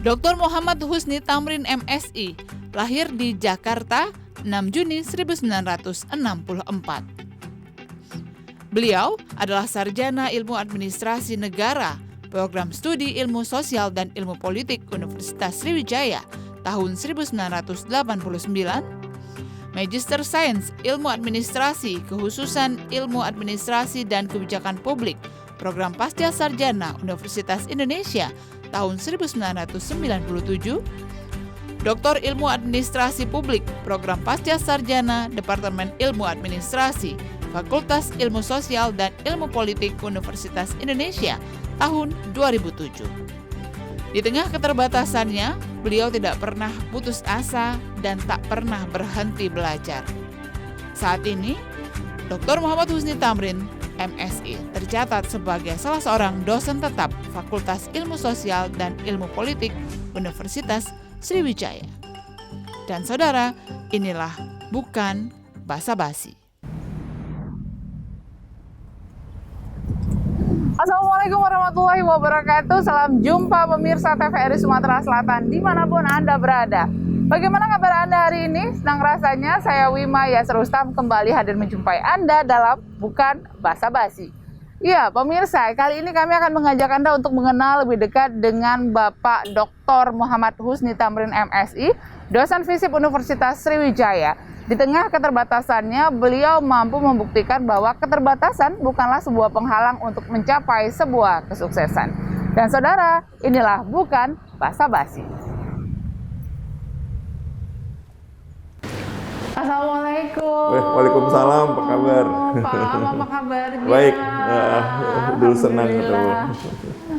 Dr. Muhammad Husni Tamrin MSI, lahir di Jakarta 6 Juni 1964. Beliau adalah sarjana ilmu administrasi negara, program studi ilmu sosial dan ilmu politik Universitas Sriwijaya tahun 1989, Magister Sains Ilmu Administrasi kekhususan Ilmu Administrasi dan Kebijakan Publik, program Pasca Sarjana Universitas Indonesia tahun 1997, Doktor Ilmu Administrasi Publik, program Pasca Sarjana Departemen Ilmu Administrasi, Fakultas Ilmu Sosial dan Ilmu Politik Universitas Indonesia tahun 2007. Di tengah keterbatasannya, beliau tidak pernah putus asa dan tak pernah berhenti belajar. Saat ini, Dr. Muhammad Husni Tamrin, MSI, tercatat sebagai salah seorang dosen tetap Fakultas Ilmu Sosial dan Ilmu Politik Universitas Sriwijaya. Dan saudara, inilah Bukan Basa-basi. Assalamualaikum warahmatullahi wabarakatuh. Salam jumpa pemirsa TVRI Sumatera Selatan dimanapun Anda berada. Bagaimana kabar Anda hari ini? Senang rasanya saya Wima Yasir Rustam kembali hadir menjumpai Anda dalam Bukan Basa-basi. Ya pemirsa, kali ini kami akan mengajak Anda untuk mengenal lebih dekat dengan Bapak Dr. Muhammad Husni Tamrin MSI, dosen FISIP Universitas Sriwijaya. Di tengah keterbatasannya, beliau mampu membuktikan bahwa keterbatasan bukanlah sebuah penghalang untuk mencapai sebuah kesuksesan. Dan saudara, inilah Bukan Basa-basi. Assalamualaikum. Waalaikumsalam, apa kabar? Pak Am, apa kabarnya? Baik, dulu senang ketemu.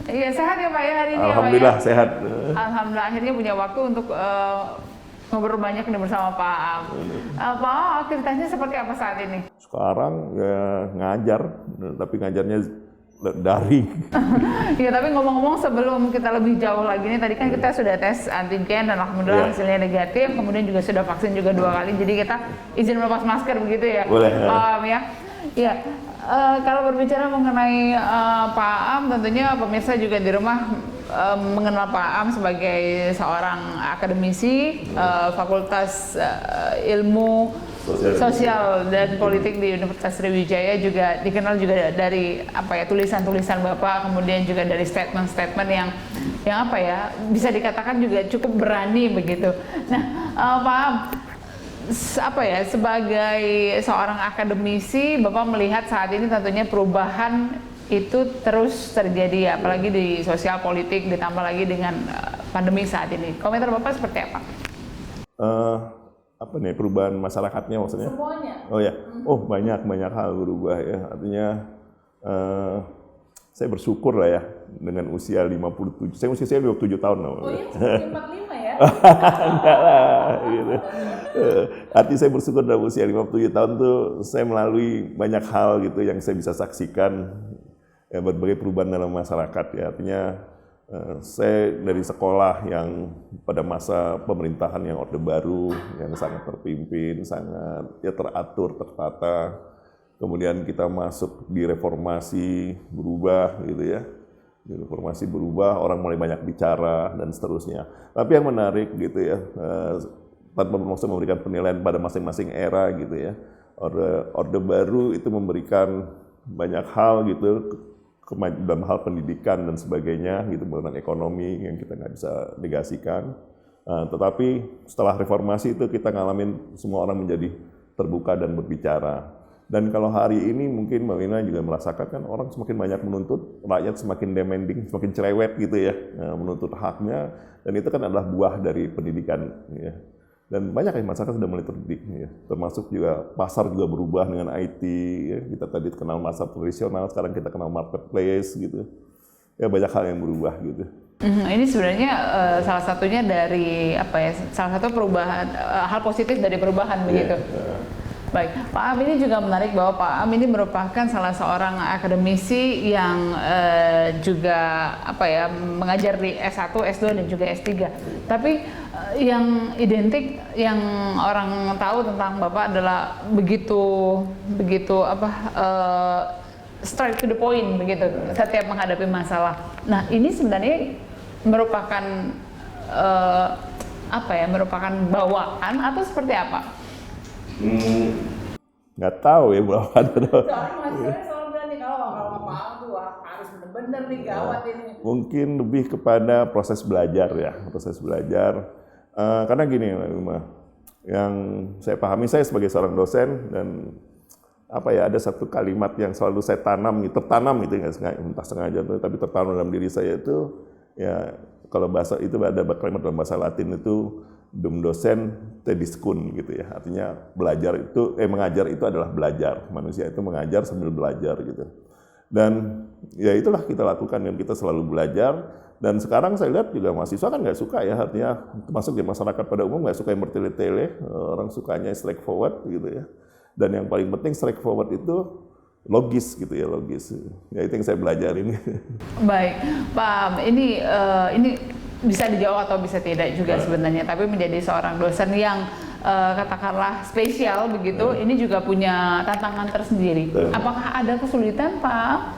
Iya, sehat ya Pak ya hari ini? Alhamdulillah ya, Pak, ya? sehat. Alhamdulillah akhirnya punya waktu untuk ngobrol banyak nih bersama Pak Am. Pak Am, aktivitasnya seperti apa saat ini? Sekarang ya ngajar, tapi ngajarnya daring. Iya, tapi ngomong-ngomong sebelum kita lebih jauh lagi nih, tadi kan kita sudah tes antigen dan alhamdulillah hasilnya negatif, kemudian juga sudah vaksin juga 2 kali, jadi kita izin melepas masker begitu ya? Boleh. Ya. Iya. Kalau berbicara mengenai Pak Am, tentunya pemirsa juga di rumah mengenal Pak Am sebagai seorang akademisi Fakultas Ilmu Sosial dan Politik di Universitas Sriwijaya, juga dikenal juga dari tulisan-tulisan Bapak, kemudian juga dari statement-statement yang bisa dikatakan juga cukup berani begitu. Nah, Pak Am, sebagai seorang akademisi, Bapak melihat saat ini tentunya perubahan itu terus terjadi, apalagi di sosial politik, ditambah lagi dengan pandemi saat ini. Komentar Bapak seperti apa? Perubahan masyarakatnya maksudnya? Semuanya. Oh ya, banyak hal berubah ya. Artinya saya bersyukur lah ya dengan usia 57. Usia saya 57 tahun. Oh iya, 45 ya? Enggak lah, gitu. Arti saya bersyukur dalam usia 57 tahun tuh saya melalui banyak hal gitu yang saya bisa saksikan ya, berbagai perubahan dalam masyarakat ya. Artinya saya dari sekolah yang pada masa pemerintahan yang Orde Baru yang sangat terpimpin, sangat teratur, tertata. Kemudian kita masuk di reformasi, berubah gitu ya. Di reformasi berubah, orang mulai banyak bicara dan seterusnya. Tapi yang menarik gitu ya, tanpa maksud memberikan penilaian pada masing-masing era gitu ya. Orde Baru itu memberikan banyak hal gitu dalam hal pendidikan dan sebagainya gitu, mengenai ekonomi yang kita nggak bisa negasikan. Tetapi setelah reformasi itu kita ngalamin semua orang menjadi terbuka dan berbicara. Dan kalau hari ini mungkin Mbak Wina juga merasakan kan orang semakin banyak menuntut, rakyat semakin demanding, semakin cerewet gitu ya, menuntut haknya, dan itu kan adalah buah dari pendidikan ya. Dan banyak ya masyarakat sudah mulai terdidik ya. Termasuk juga pasar juga berubah dengan IT ya. Kita tadi kenal pasar tradisional, sekarang kita kenal marketplace gitu. Ya banyak hal yang berubah gitu. Ini sebenarnya salah satunya dari salah satu perubahan, hal positif dari perubahan begitu. Baik, Pak Am, ini juga menarik bahwa Pak Am ini merupakan salah seorang akademisi yang juga mengajar di S1, S2 dan juga S3. Tapi yang identik yang orang tahu tentang Bapak adalah begitu straight to the point begitu setiap menghadapi masalah. Nah, ini sebenarnya merupakan apa ya, merupakan bawaan atau seperti apa? Nggak tahu ya bawaan. Soalnya mahasiswanya selalu bilang nih kalau Pak tuh harus bener-bener nih gawat ini. Mungkin lebih kepada proses belajar ya, proses belajar. Karena gini, yang saya pahami, saya sebagai seorang dosen dan apa ya, ada satu kalimat yang selalu saya tanam, tertanam gitu, entah sengaja tapi tertanam dalam diri saya itu ya, kalau bahasa itu ada kalimat dalam bahasa Latin itu dum docen te discun gitu ya, artinya belajar itu mengajar itu adalah belajar, manusia itu mengajar sambil belajar gitu. Dan ya itulah kita lakukan, dan kita selalu belajar. Dan sekarang saya lihat juga mahasiswa kan nggak suka ya, artinya termasuk di masyarakat pada umum nggak suka yang bertele-tele, orang sukanya straightforward gitu ya. Dan yang paling penting straightforward itu logis gitu ya, logis. Ya itu yang saya belajarin. Baik, Pak, ini bisa dijawab atau bisa tidak juga sebenarnya, tapi menjadi seorang dosen yang katakanlah spesial begitu, ini juga punya tantangan tersendiri. Apakah ada kesulitan, Pak?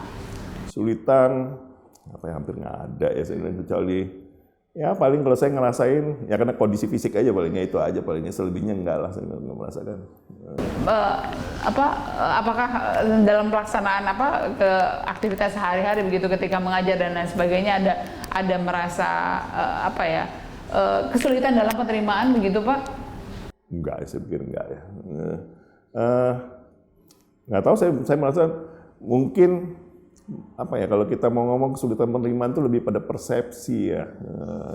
Kesulitan apa ya, hampir nggak ada ya, saya bilang, kecuali ya paling kalau saya ngerasain ya karena kondisi fisik aja palingnya, itu aja palingnya, selebihnya enggak lah, saya nggak merasakan. Apakah dalam pelaksanaan ke aktivitas sehari-hari begitu ketika mengajar dan lain sebagainya ada merasa kesulitan dalam penerimaan begitu, Pak? Enggak, saya pikir enggak ya. Nggak tahu, saya merasa mungkin apa ya, kalau kita mau ngomong kesulitan penerimaan itu lebih pada persepsi ya.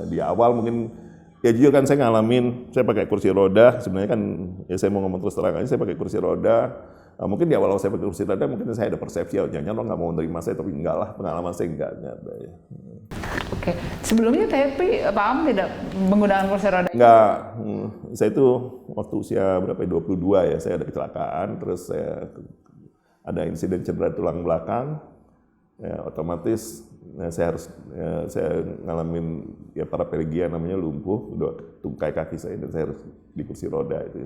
Di awal mungkin ya jujur kan saya ngalamin, saya pakai kursi roda, sebenarnya kan ya saya mau ngomong terus terang aja, saya pakai kursi roda. Mungkin di awal saya pakai kursi roda mungkin saya ada persepsi, jangan lo nggak mau menerima saya, tapi enggak lah, pengalaman saya enggak ada ya. Oke, sebelumnya tapi Pak Am tidak menggunakan kursi roda? Enggak, saya itu waktu usia berapa ya, 22 ya, saya ada kecelakaan, terus saya ada insiden cedera tulang belakang. Ya, otomatis saya ngalamin ya paraplegia, namanya lumpuh, tungkai kaki saya, dan saya harus di kursi roda itu.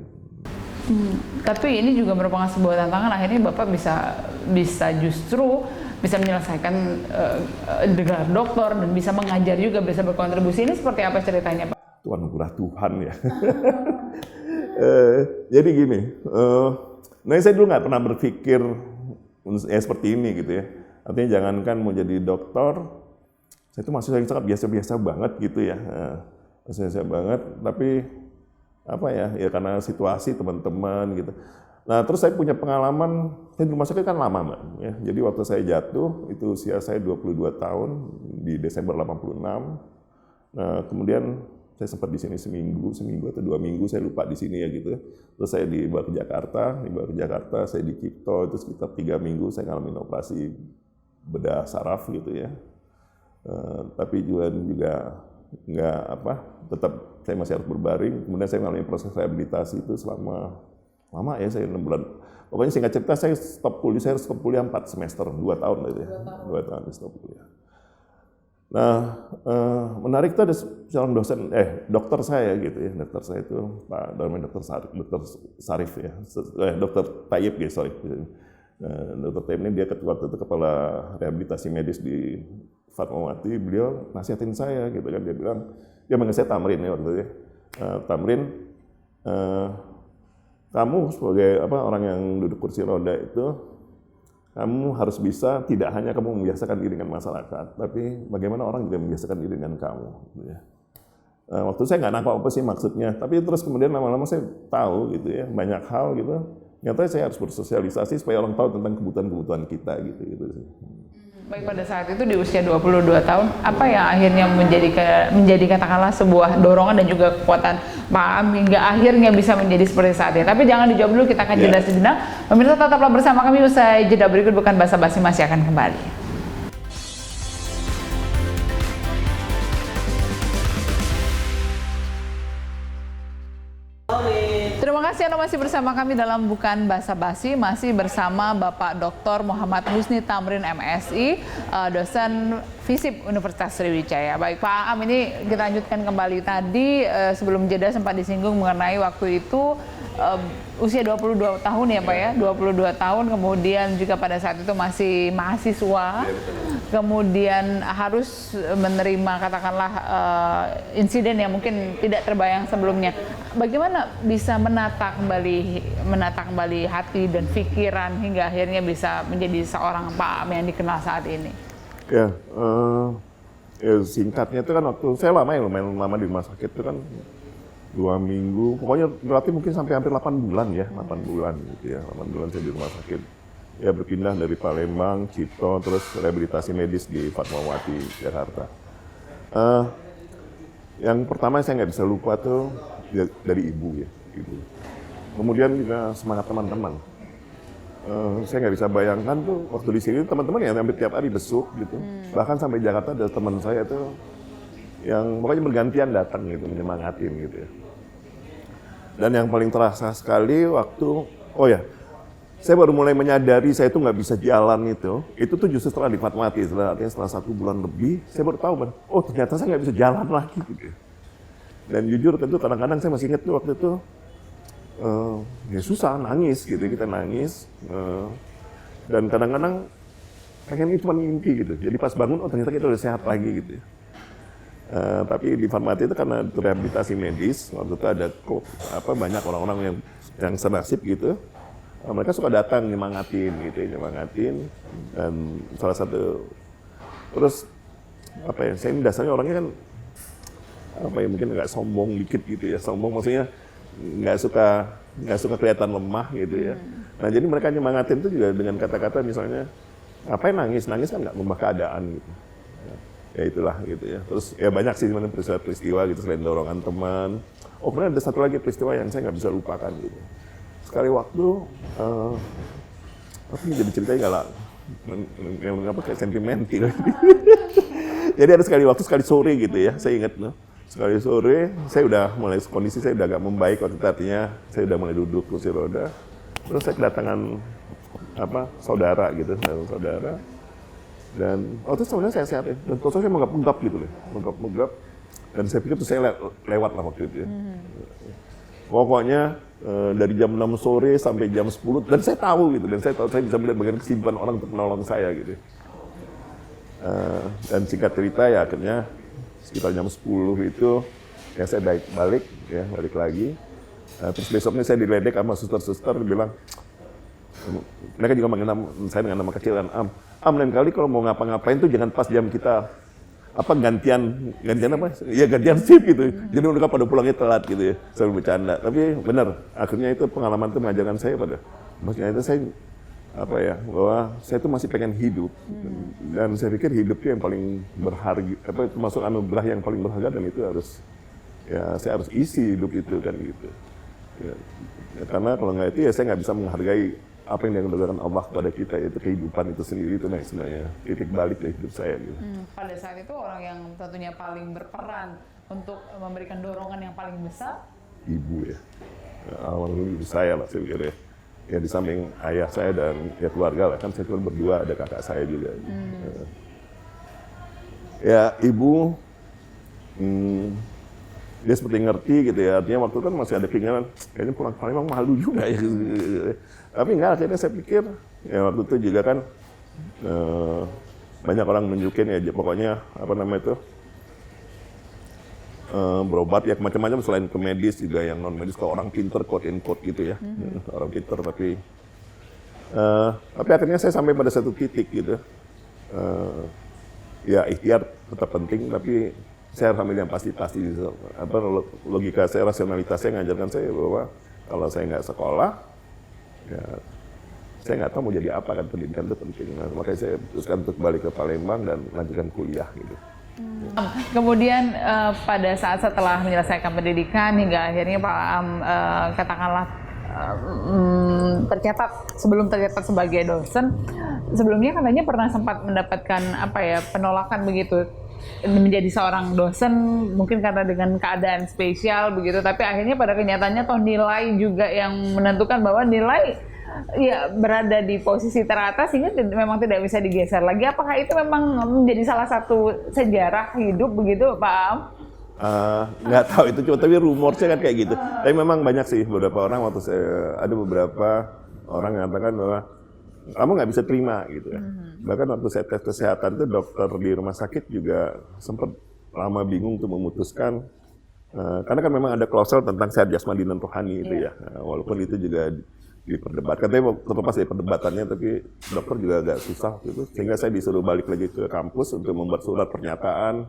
Tapi ini juga merupakan sebuah tantangan, akhirnya Bapak bisa justru bisa menyelesaikan gelar doktor dan bisa mengajar juga, bisa berkontribusi. Ini seperti apa ceritanya, Pak? Tuhan anugerah Tuhan ya. Jadi gini, saya dulu nggak pernah berpikir seperti ini gitu ya. Artinya jangankan mau jadi dokter, saya itu masih sangat biasa-biasa banget gitu ya, biasa-biasa banget. Tapi apa ya karena situasi teman-teman gitu. Nah terus saya punya pengalaman, saya di rumah sakit kan lama Mbak. Ya. Jadi waktu saya jatuh, itu usia saya 22 tahun, di Desember 86. Nah kemudian saya sempat di sini seminggu atau 2 minggu, saya lupa di sini ya gitu. Terus saya dibawa ke Jakarta, saya di Cipto, itu sekitar 3 minggu saya ngalamin operasi bedah saraf gitu ya. Tapi juga nggak tetap saya masih harus berbaring. Kemudian saya mengalami proses rehabilitasi itu selama lama ya, saya 6 bulan. Pokoknya singkat cerita saya stop kuliah 4 semester, 2 tahun gitu ya. 2 tahun stop kuliah. Nah, menarik itu ada seorang dosen, dokter saya gitu ya, dokter saya itu Pak namanya Dokter Sarif ya, Dokter Tayyib ya, sorry. Dokter Tayyib ini dia waktu itu kepala rehabilitasi medis di Fatmawati, beliau nasihatin saya gitu kan, dia manggil saya Tamrin ya waktu itu ya. Tamrin, kamu sebagai orang yang duduk kursi roda itu, kamu harus bisa tidak hanya kamu membiasakan diri dengan masyarakat, tapi bagaimana orang juga membiasakan diri dengan kamu. Gitu ya. Waktu saya nggak nangkap apa sih maksudnya, tapi terus kemudian lama-lama saya tahu gitu ya, banyak hal gitu. Nyatanya saya harus bersosialisasi supaya orang tahu tentang kebutuhan-kebutuhan kita gitu sih. Baik, pada saat itu di usia 22 tahun, apa yang akhirnya menjadi katakanlah sebuah dorongan dan juga kekuatan Pak Am hingga akhirnya bisa menjadi seperti saat ini? Tapi jangan dijawab dulu, kita akan jeda sejenak. Pemirsa tetaplah bersama kami, usai jeda berikut bukan basa-basi masih akan kembali. Terima kasih Anda masih bersama kami dalam Bukan Basa-Basi, masih bersama Bapak Dr. Muhammad Husni Tamrin MSI, dosen FISIP Universitas Sriwijaya. Baik Pak Am, ini kita lanjutkan kembali tadi, sebelum jeda sempat disinggung mengenai waktu itu usia 22 tahun ya Pak ya, 22 tahun, kemudian juga pada saat itu masih mahasiswa. kemudian harus menerima katakanlah insiden yang mungkin tidak terbayang sebelumnya. Bagaimana bisa menata kembali hati dan pikiran hingga akhirnya bisa menjadi seorang Pak Am yang dikenal saat ini? Ya, singkatnya itu kan waktu saya lumayan lama di rumah sakit itu kan 2 minggu, pokoknya berarti mungkin sampai hampir 8 bulan ya, 8 bulan gitu ya, 8 bulan saya di rumah sakit. Ya berpindah dari Palembang, Cipto, terus rehabilitasi medis di Fatmawati, Jakarta. Yang pertama saya nggak bisa lupa tuh dari ibu ya, ibu. Kemudian juga semangat teman-teman. Saya nggak bisa bayangkan tuh waktu di sini teman-teman yang hampir tiap hari besuk gitu. Bahkan sampai Jakarta ada teman saya tuh yang pokoknya bergantian datang gitu, menyemangatin gitu ya. Dan yang paling terasa sekali waktu, saya baru mulai menyadari saya itu nggak bisa jalan itu tuh justru setelah di Fatmawati, setelah 1 bulan lebih, saya baru tahu, ternyata saya nggak bisa jalan lagi gitu. Dan jujur tentu kadang-kadang saya masih ingat tuh waktu itu, ya susah, nangis gitu, kita nangis, dan kadang-kadang pengen itu cuma mimpi gitu, jadi pas bangun, ternyata kita udah sehat lagi gitu. Tapi di Fatmawati itu karena rehabilitasi medis, waktu itu ada banyak orang-orang yang senasib gitu. Mereka suka datang nyemangatin gitu, dan salah satu terus saya ini dasarnya orangnya kan mungkin agak sombong dikit gitu ya, sombong maksudnya nggak suka kelihatan lemah gitu ya. Nah jadi mereka nyemangatin itu juga dengan kata-kata misalnya ngapain nangis kan nggak mengubah keadaan gitu. Ya itulah gitu ya. Terus ya banyak sih sebenarnya peristiwa gitu selain dorongan teman. Kemudian ada satu lagi peristiwa yang saya nggak bisa lupakan gitu. Sekali waktu, tapi jadi ceritanya kayak sentimental. Jadi ada sekali sore gitu ya, saya ingat sekali sore, kondisi saya udah agak membaik waktu itu, artinya saya udah mulai duduk kursi roda. Terus saya kedatangan saudara gitu, dan waktu itu sebenarnya saya sehat ya, dan terus saya menggap gitu loh, menggap, dan saya pikir tuh saya lewat lah waktu itu ya. Pokoknya dari jam 6 sore sampai jam 10, dan saya tahu saya bisa melihat bagian kesibukan orang untuk menolong saya gitu. Dan singkat cerita ya akhirnya sekitar jam 10 itu ya saya balik lagi. Terus besoknya saya diledek sama suster-suster, bilang, mereka juga manggil saya dengan nama kecil kan, Am lain kali kalau mau ngapa-ngapain tuh jangan pas jam kita gantian shift gitu. Jadi mereka pada pulangnya telat gitu ya, selalu bercanda. Tapi benar, akhirnya itu pengalaman itu mengajarkan saya maksudnya itu saya bahwa saya itu masih pengen hidup, dan saya pikir hidup itu yang paling berharga, termasuk anugerah yang paling berharga, dan itu saya harus isi hidup itu kan gitu. Ya, karena kalau nggak itu ya saya nggak bisa menghargai apa yang dianugerahkan Allah kepada kita, yaitu kehidupan itu sendiri. Itu sebenarnya titik balik dari hidup saya gitu. Pada saat itu orang yang tentunya paling berperan untuk memberikan dorongan yang paling besar, ibu ya. Awal ibu saya lah saya pikir ya. Ya di samping ayah saya dan ya keluarga lah, kan saya cuma berdua, ada kakak saya juga. Ya ibu, dia seperti ngerti gitu ya, artinya waktu itu kan masih ada keinginan, kayaknya pulang Palembang malu juga ya. Tapi enggak, akhirnya saya pikir, ya waktu itu juga kan banyak orang nunjukin ya, pokoknya berobat ya macam-macam selain ke medis juga yang non medis, kalau orang pinter quote in quote gitu ya, orang pinter tapi akhirnya saya sampai pada satu titik gitu, ya ikhtiar tetap penting, tapi saya harus ambil yang pasti-pasti gitu. Logika saya, rasionalitas saya ngajarkan saya bahwa kalau saya nggak sekolah, ya saya nggak tahu mau jadi apa, kan pendidikan itu penting. Nah, makanya saya putuskan untuk balik ke Palembang dan lanjutkan kuliah gitu. Kemudian pada saat setelah menyelesaikan pendidikan hingga akhirnya Pak Am katakanlah sebelum tercatat sebagai dosen, sebelumnya katanya pernah sempat mendapatkan penolakan begitu menjadi seorang dosen, mungkin karena dengan keadaan spesial begitu, tapi akhirnya pada kenyataannya toh nilai juga yang menentukan, bahwa nilai ya berada di posisi teratas sehingga memang tidak bisa digeser lagi. Apakah itu memang menjadi salah satu sejarah hidup begitu Pak Am? Nggak tahu itu, cuma tapi rumornya kan kayak gitu. Tapi memang banyak sih beberapa orang, ada beberapa orang yang mengatakan bahwa kamu nggak bisa terima gitu ya. Bahkan waktu saya tes kesehatan itu dokter di rumah sakit juga sempat lama bingung untuk memutuskan, karena kan memang ada klausul tentang sehat jasmani dan rohani itu ya. Walaupun itu juga diperdebatkan, tapi terlepas dari perdebatannya, tapi dokter juga agak susah gitu. Sehingga saya disuruh balik lagi ke kampus untuk membuat surat pernyataan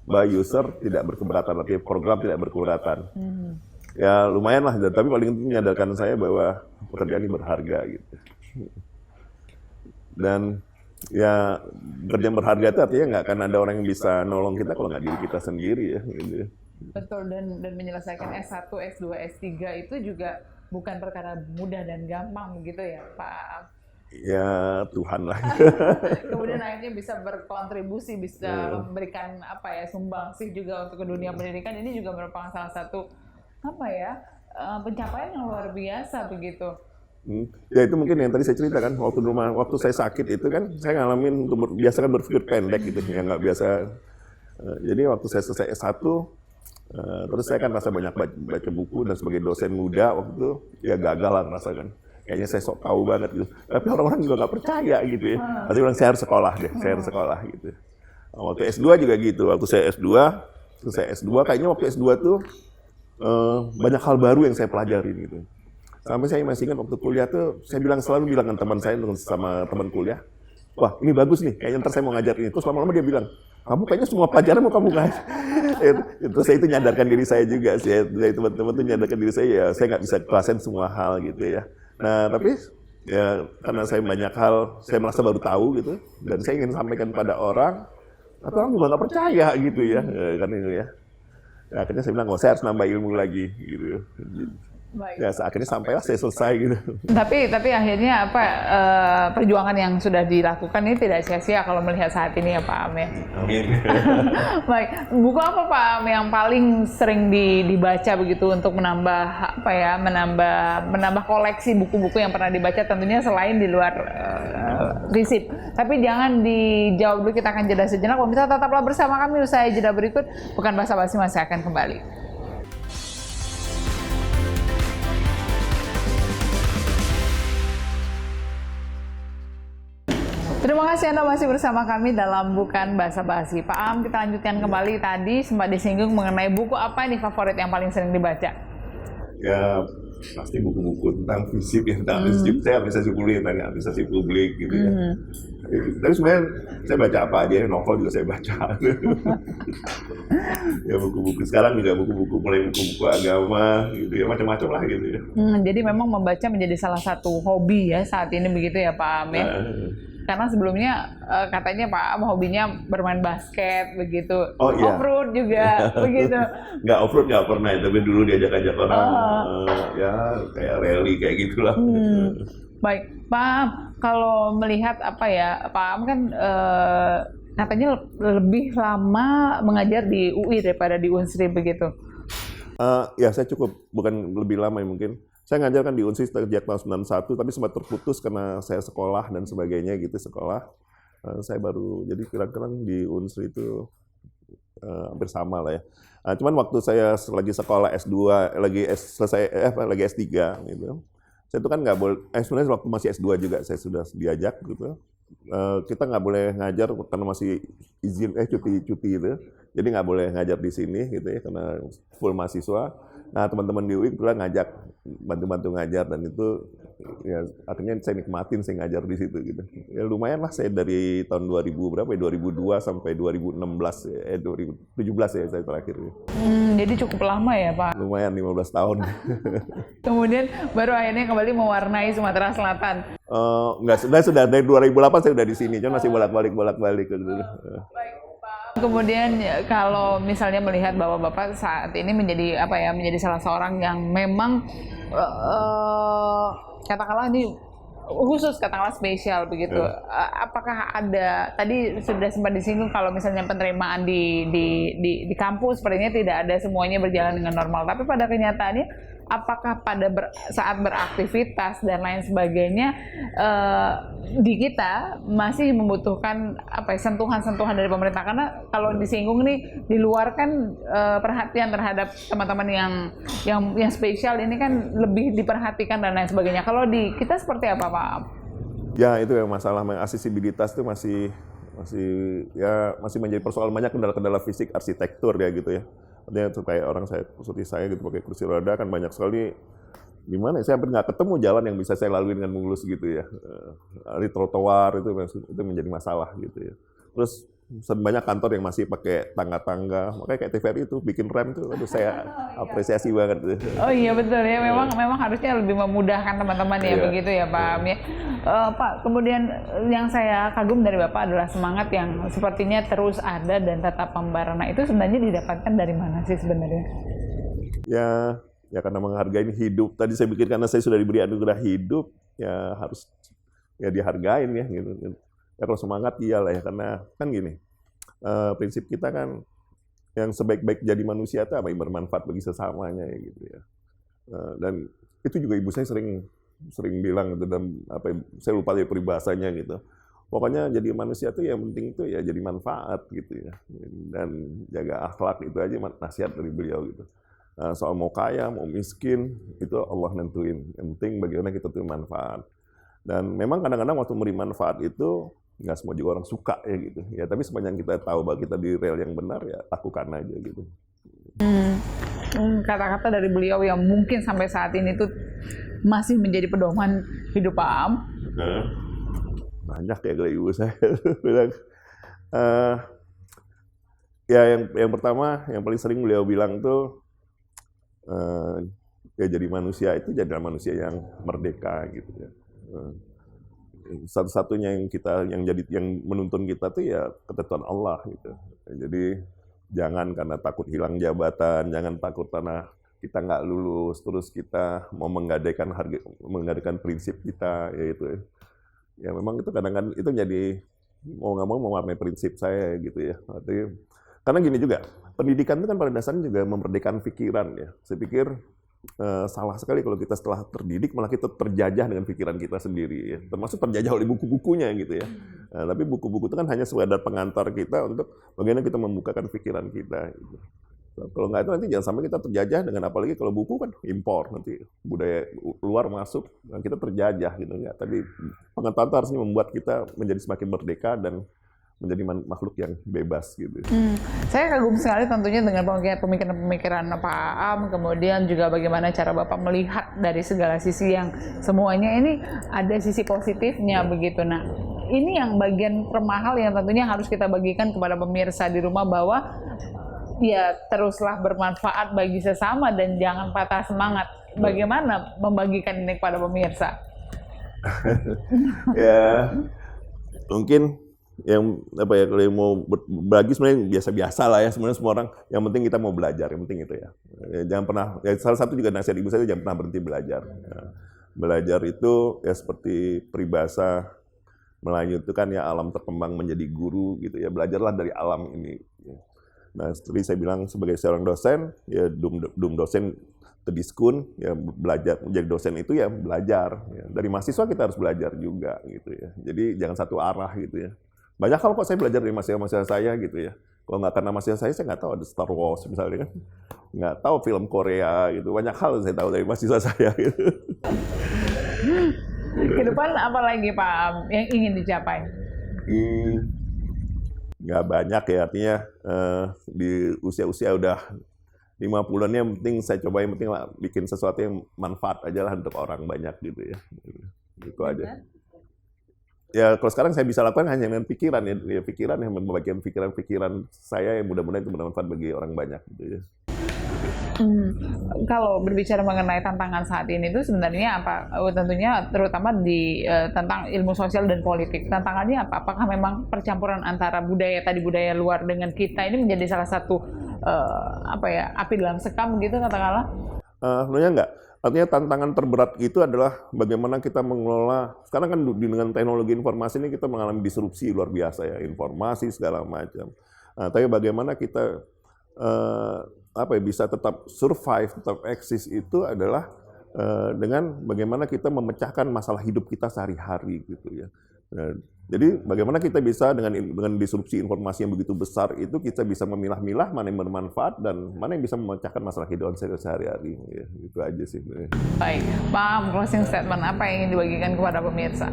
bahwa user tidak berkeberatan, artinya program tidak berkeberatan. Ya lumayan lah, tapi paling penting menyadarkan saya bahwa pekerjaan ini berharga gitu. Dan ya kerjaan berharga itu artinya nggak akan ada orang yang bisa nolong kita kalau nggak diri kita sendiri ya. Gitu. Betul, dan menyelesaikan S1, S2, S3 itu juga bukan perkara mudah dan gampang gitu ya Pak. Ya Tuhan lah. Kemudian akhirnya bisa berkontribusi, bisa memberikan apa ya, sumbangsih juga untuk ke dunia pendidikan. Ini juga merupakan salah satu apa ya, pencapaian yang luar biasa begitu. Ya itu mungkin yang tadi saya ceritakan waktu saya sakit itu kan saya ngalamin biasa kan berpikir pendek gitu ya, nggak biasa. Jadi waktu saya selesai S1 terus saya kan rasa banyak baca buku, dan sebagai dosen muda waktu itu ya gagal lah ngerasakan. Kayaknya saya sok tahu banget gitu. Tapi orang-orang juga nggak percaya gitu ya. Pasti bilang saya harus sekolah deh, saya harus sekolah gitu. Waktu S2 juga gitu. Waktu saya S2, kayaknya waktu S2 tuh banyak hal baru yang saya pelajarin gitu. Sampai saya masih ingat waktu kuliah tuh, saya selalu bilang ke teman saya sama teman kuliah, wah ini bagus nih, kayaknya ntar saya mau ngajar ini. Terus lama-lama dia bilang, kamu kayaknya semua pelajaran mau kamu ngajar. Itu saya itu nyadarkan diri saya juga sih. Dari teman-teman tuh nyadarkan diri saya nggak bisa kelasen semua hal gitu ya. Nah tapi ya karena saya banyak hal saya merasa baru tahu gitu, dan saya ingin sampaikan pada orang, tapi orang juga nggak percaya gitu ya, kan itu ya. Nah, akhirnya saya bilang, saya harus nambah ilmu lagi gitu. Baik. Ya akhirnya sampailah saya selesai gitu. Tapi akhirnya apa, perjuangan yang sudah dilakukan ini tidak sia-sia kalau melihat saat ini ya Pak Am ya. Amin. Baik, buku apa Pak Am yang paling sering dibaca begitu untuk menambah apa ya, menambah koleksi buku-buku yang pernah dibaca, tentunya selain di luar risip. Tapi jangan dijawab dulu, kita akan jeda sejenak. Pemirsa tetaplah bersama kami, usai jeda berikut Bukan Basa-Basi masih akan kembali. Terima kasih Anda masih bersama kami dalam Bukan Basa-Basi. Pak Am, kita lanjutkan kembali. Tadi sempat disinggung mengenai buku apa nih favorit yang paling sering dibaca? Ya pasti buku-buku tentang fisik ya, tentang fisik. Saya administrasi publik, tanya administrasi publik gitu ya. Tapi sebenarnya saya baca apa aja, novel juga saya baca. Ya buku-buku sekarang juga mulai buku-buku agama gitu ya, macam-macam lah gitu ya. Jadi memang membaca menjadi salah satu hobi ya saat ini begitu ya Pak Am ya? Karena sebelumnya katanya Pak Am hobinya bermain basket begitu, off-road juga begitu. Nggak off-road nggak pernah, tapi dulu diajak-ajak orang ya kayak rally kayak gitulah. Baik, Pak Am, kalau melihat apa ya, Pak Am kan katanya lebih lama mengajar di UI daripada di Unsri begitu. Ya saya cukup, bukan lebih lama ya mungkin. Saya ngajar kan di Unsri sejak tahun 91, tapi sempat terputus karena saya sekolah dan sebagainya gitu, sekolah. Saya baru, jadi kira-kira di Unsri itu hampir sama lah ya. Cuman waktu saya lagi sekolah S2, lagi S3 gitu. Saya itu kan nggak boleh, sebenarnya waktu masih S2 juga saya sudah diajak gitu. Kita nggak boleh ngajar karena masih izin, cuti itu. Jadi nggak boleh ngajar di sini gitu ya, karena full mahasiswa. Nah teman-teman di UI juga ngajak bantu-bantu ngajar, dan itu ya akhirnya saya nikmatin saya ngajar di situ gitu. Ya lumayan lah, saya dari tahun 2002 sampai 2017 ya saya terakhir. Jadi cukup lama ya Pak? Lumayan 15 tahun. Kemudian baru akhirnya kembali mewarnai Sumatera Selatan. Sudah dari 2008 saya sudah di sini, cuma masih bolak-balik gitu. Kemudian kalau misalnya melihat bahwa Bapak saat ini menjadi salah seorang yang memang katakanlah ini khusus, katakanlah spesial begitu. Apakah ada, tadi sudah sempat disinggung kalau misalnya penerimaan di kampus sepertinya tidak ada semuanya berjalan dengan normal, tapi pada kenyataannya apakah pada saat beraktivitas dan lain sebagainya di kita masih membutuhkan sentuhan-sentuhan dari pemerintah? Karena kalau disinggung nih, di luar kan perhatian terhadap teman-teman yang spesial ini kan lebih diperhatikan dan lain sebagainya. Kalau di kita seperti apa Pak? Ya itu yang masalah aksesibilitas itu masih menjadi persoalan. Banyak kendala-kendala fisik arsitektur ya gitu ya. Artinya kayak orang seperti saya gitu pakai kursi roda kan banyak sekali di mana saya hampir nggak ketemu jalan yang bisa saya lalui dengan mulus gitu ya. Di trotoar itu menjadi masalah gitu ya. Terus banyak kantor yang masih pakai tangga-tangga, makanya kayak TVRI itu bikin rem tuh, aduh saya apresiasi banget. Oh iya betul ya, memang harusnya lebih memudahkan teman-teman ya, begitu ya Pak Am ya. Pak, kemudian yang saya kagum dari Bapak adalah semangat yang sepertinya terus ada dan tetap membara. Nah itu sebenarnya didapatkan dari mana sih sebenarnya? Ya karena menghargai hidup. Tadi saya pikir karena saya sudah diberi anugerah hidup, ya harus ya dihargain ya gitu. Ya kalau semangat iyalah ya, karena kan gini, prinsip kita kan yang sebaik-baik jadi manusia itu apa yang bermanfaat bagi sesamanya ya gitu ya. Dan itu juga ibu saya sering bilang gitu, dan saya lupa ya peribahasanya gitu. Pokoknya jadi manusia itu yang penting itu ya jadi manfaat gitu ya. Dan jaga akhlak, itu aja nasihat dari beliau gitu. Soal mau kaya, mau miskin, itu Allah nentuin. Yang penting bagaimana kita tuh manfaat. Dan memang kadang-kadang waktu memberi manfaat itu nggak semua juga orang suka ya gitu. Ya tapi sepanjang kita tahu bahwa kita di rel yang benar ya lakukan aja gitu. Kata-kata dari beliau yang mungkin sampai saat ini tuh masih menjadi pedoman hidup Pak Am. Banyak ya kalau ibu saya bilang. Ya yang pertama, yang paling sering beliau bilang tuh ya jadi manusia itu jadilah manusia yang merdeka gitu ya. Satu-satunya yang menuntun kita tuh ya ketentuan Allah gitu. Jadi jangan karena takut hilang jabatan, jangan takut karena kita nggak lulus, terus kita mau menggadaikan prinsip kita, yaitu ya memang itu kadang-kadang itu jadi mau nggak mau mewarnai prinsip saya gitu ya. Artinya, karena gini juga, pendidikan itu kan pada dasarnya juga memerdekakan pikiran ya. Saya pikir salah sekali kalau kita setelah terdidik malah kita terjajah dengan pikiran kita sendiri ya. Termasuk terjajah oleh buku-bukunya gitu ya. Tapi buku-buku itu kan hanya sekedar pengantar kita untuk bagaimana kita membukakan pikiran kita gitu. Kalau nggak itu nanti jangan sampai kita terjajah dengan, apalagi kalau buku kan impor, nanti budaya luar masuk dan kita terjajah gitu ya. Tapi pengetahuan itu harusnya membuat kita menjadi semakin merdeka dan menjadi makhluk yang bebas gitu. Saya kagum sekali tentunya dengan pemikiran Pak Am, kemudian juga bagaimana cara Bapak melihat dari segala sisi yang semuanya ini ada sisi positifnya begitu. Nah, ini yang bagian termahal yang tentunya harus kita bagikan kepada pemirsa di rumah, bahwa ya teruslah bermanfaat bagi sesama dan jangan patah semangat. Bagaimana membagikan ini kepada pemirsa? Ya, mungkin yang kalau yang mau berbagi sebenarnya biasa-biasa lah ya, sebenarnya semua orang, yang penting kita mau belajar, yang penting itu ya. Jangan pernah, ya salah satu juga nasihat ibu saya, jangan pernah berhenti belajar. Belajar itu ya seperti peribahasa Melayu itu kan ya, alam terkembang menjadi guru gitu ya, belajarlah dari alam ini. Nah seperti saya bilang sebagai seorang dosen, ya dum dosen tediskun, ya belajar menjadi dosen itu ya belajar. Ya. Dari mahasiswa kita harus belajar juga gitu ya. Jadi jangan satu arah gitu ya. Banyak hal kok saya belajar dari mahasiswa saya gitu ya. Kalau nggak karena mahasiswa saya nggak tahu ada Star Wars misalnya kan. Nggak tahu film Korea gitu. Banyak hal saya tahu dari mahasiswa saya gitu. Ke depan apa lagi Pak Am yang ingin dicapai? Nggak banyak ya, artinya di usia-usia udah 50-an yang penting saya coba, yang penting bikin sesuatu yang manfaat aja lah untuk orang banyak gitu ya. Gitu aja. Ya kalau sekarang saya bisa lakukan hanya dengan pikiran ya pikiran yang membagikan pikiran saya yang mudah-mudahan itu bermanfaat bagi orang banyak gitu ya. Kalau berbicara mengenai tantangan saat ini itu sebenarnya apa? Tentunya terutama di tentang ilmu sosial dan politik. Tantangannya apa? Apakah memang percampuran antara budaya luar dengan kita ini menjadi salah satu api dalam sekam gitu katakanlah? Sebenarnya enggak. Artinya tantangan terberat itu adalah bagaimana kita mengelola, sekarang kan dengan teknologi informasi ini kita mengalami disrupsi luar biasa ya, informasi segala macam. Tapi bagaimana kita bisa tetap survive, tetap eksis itu adalah dengan bagaimana kita memecahkan masalah hidup kita sehari-hari gitu ya. Nah, jadi bagaimana kita bisa dengan disrupsi informasi yang begitu besar itu kita bisa memilah-milah mana yang bermanfaat dan mana yang bisa memecahkan masalah kehidupan sehari-hari. Ya, itu aja sih. Baik, Pak Am, closing statement apa yang ingin dibagikan kepada pemirsa?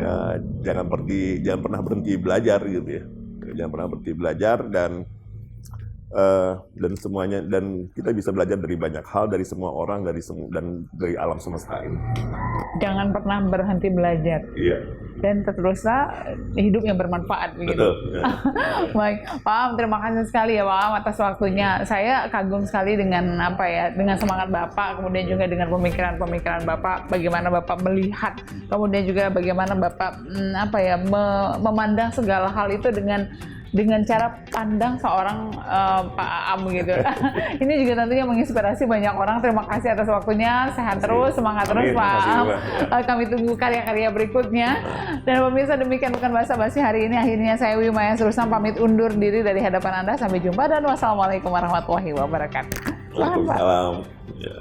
Ya, jangan pernah berhenti belajar gitu ya. Jangan pernah berhenti belajar dan semuanya, dan kita bisa belajar dari banyak hal, dari semua orang, dan dari alam semesta ini. Jangan pernah berhenti belajar. Iya. Dan teruslah hidup yang bermanfaat begitu. Betul. Ya. Baik, Pak Am, terima kasih sekali ya Pak Am atas waktunya. Saya kagum sekali dengan dengan semangat Bapak, kemudian juga dengan pemikiran-pemikiran Bapak, bagaimana Bapak melihat, kemudian juga bagaimana Bapak memandang segala hal itu dengan cara pandang seorang Pak Am gitu. Ini juga tentunya menginspirasi banyak orang. Terima kasih atas waktunya. Sehat terus, semangat terus Pak Am. Kami tunggu karya-karya berikutnya. Dan pemirsa, demikian bukan basa-basi hari ini. Akhirnya saya Wima Yasrustam pamit undur diri dari hadapan Anda. Sampai jumpa dan wassalamualaikum warahmatullahi wabarakatuh. Waalaikumsalam. Ya.